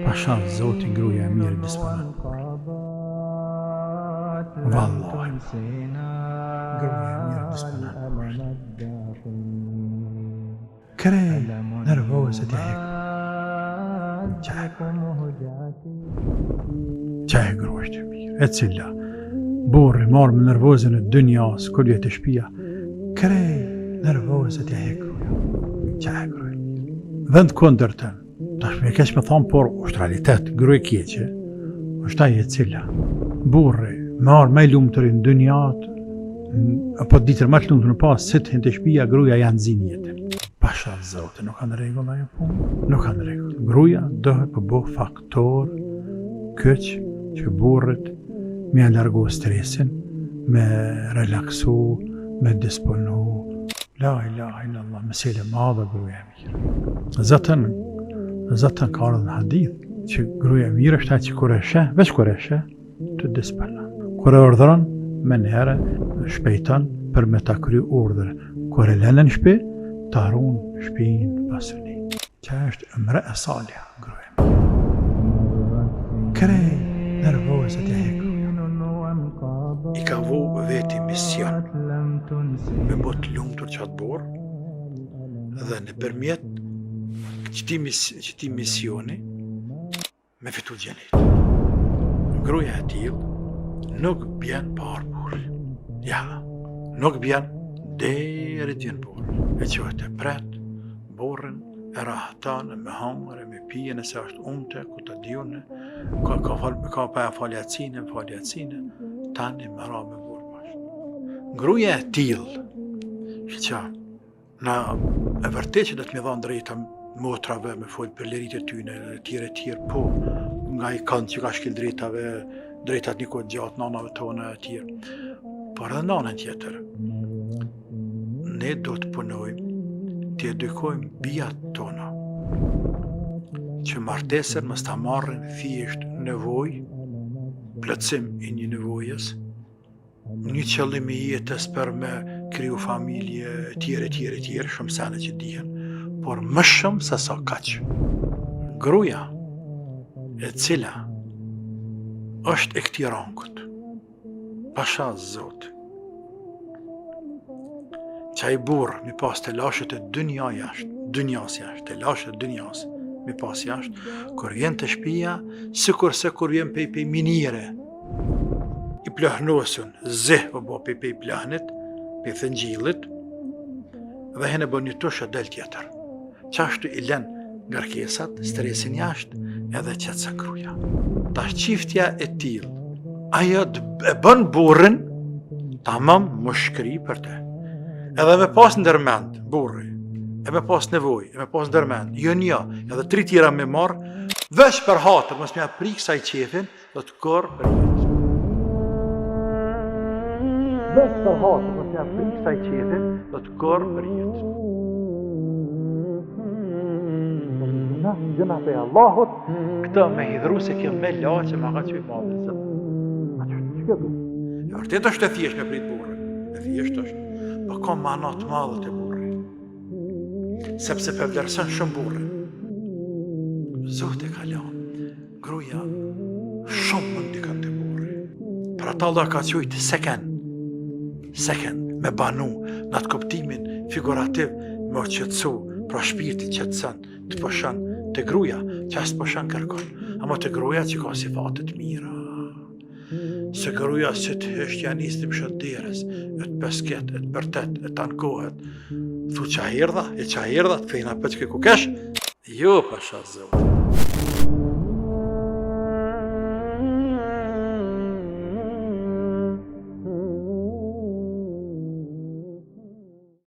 Pasha zoti gruaja e mirë disponon. Vallahi. Gruaja e mirë disponon. Krej nervoze të hek. Qaj gruaja e mirë, e cila burri marrë me nervozën e dynjas, kur jetë e shtëpia. Krej nervoze të hek gruaja. Qaj gruaja. Vend kundërtën. Tash me keq me thonë, por është realitet, gruaja keqe, është ajo e cila burri marrë me lumturi në dynjat, apo ditër më të lumtur në pas, se të hinte shtëpia, gruaja janë zinë jetën. Pasha zote, nuk kanë rregull ajo punë, nuk kanë rregull. Gruaja dohet të bëj faktor këç që burrit me largu stresin, me relaksu, me disponu. La ilaha illallah, mesele madhe gruaja e mirë. Zatën ka ardhur në hadith që gruaja e mirë është ajo që kur e sheh, veç kur e sheh, të disponon. Kur e urdhëron, me njëherë shpejton për me ta kry urdhër. Kur e lënë në shtëpi, ta harron shtëpinë pasuni. Që është emre e salja gruaja. Krej nervoze të hek. I ka vu veti mision me bot lumtur qatë borë dhe në përmjet qëti misioni me fitu gjenit. Gruaja e tillë nuk bjen par burë. Ja, nuk bjen deri t'jen burë. E qohet e pret, borën e rahatan, me hangër, me pije nëse është umte, ku të djune, ka pa e faljacine, tani me ra me burë bashkë. Gruaja e tillë, që na e vërtet që do të më dhanë drejta motrave me folë për lirit e tyne, e tjere, po, nga i kanë që ka shkel drejtat një kodë gjatë nanave tona e tjere. Por edhe nanën tjetër, ne do të punojmë, të edukojmë bijat tona, që martesën mos ta marrin thjesht nevojë, plotësim i një nevojës, një qëllim i jetës për me kriju familje tjere, shumë sene që dihen, por më shumë se sa kaq. Gruaja e cila është e këtij rankut, pasha zot, qaj burr mi pas të lashët e dynjas jashtë, të lashët e dynjas mi pas jashtë, kur vjen të shtëpia, sikur se kur vjen pej minire, i plahnosun, o bo pej plahnit, pej thëngjillit, dhe hene bën një tush e del tjetër. Qashtu i lën ngarkesat, stresin jashtë, edhe qetësa gruaja. Tash çiftja e tillë, ajo e bën burrin tamam mushkëri për te. Edhe me pas ndërmend burri, e me pas nevojë, e me pas ndërmend, jo një, edhe 3 tjera me marr, veç për hatër, mos më prik sa i qefin, do të korr për jetë. Veç për hatër, mos më prik sa i qefin, do të korr për jetë. Gjëna për Allahut, këta me hidhru se kjo me laqë ma ka që i madhe zëmë. Që kjo du? E vërtet është e thjesht me prit burrin, e thjesht është, po ka manat madhe të burri, sepse për vlerësën shumë burrin. Zote ka lanë, gruaja shumë më ndikën të burri. Për ata Allah ka qujtë seken, me banu, në atë kuptimin figurativ, me o qëtësu, pra shpirti qëtësën, të pëshën të gruaja, që asë pëshën kërkon, ama të gruaja që ka sifatet mira. Se gruaja që të hështë janë istim shënderës, e të pesket, e të bërtet, e të ankohet, thu qahirda, të fejna për që ke kukesh, jo pasha zëvë.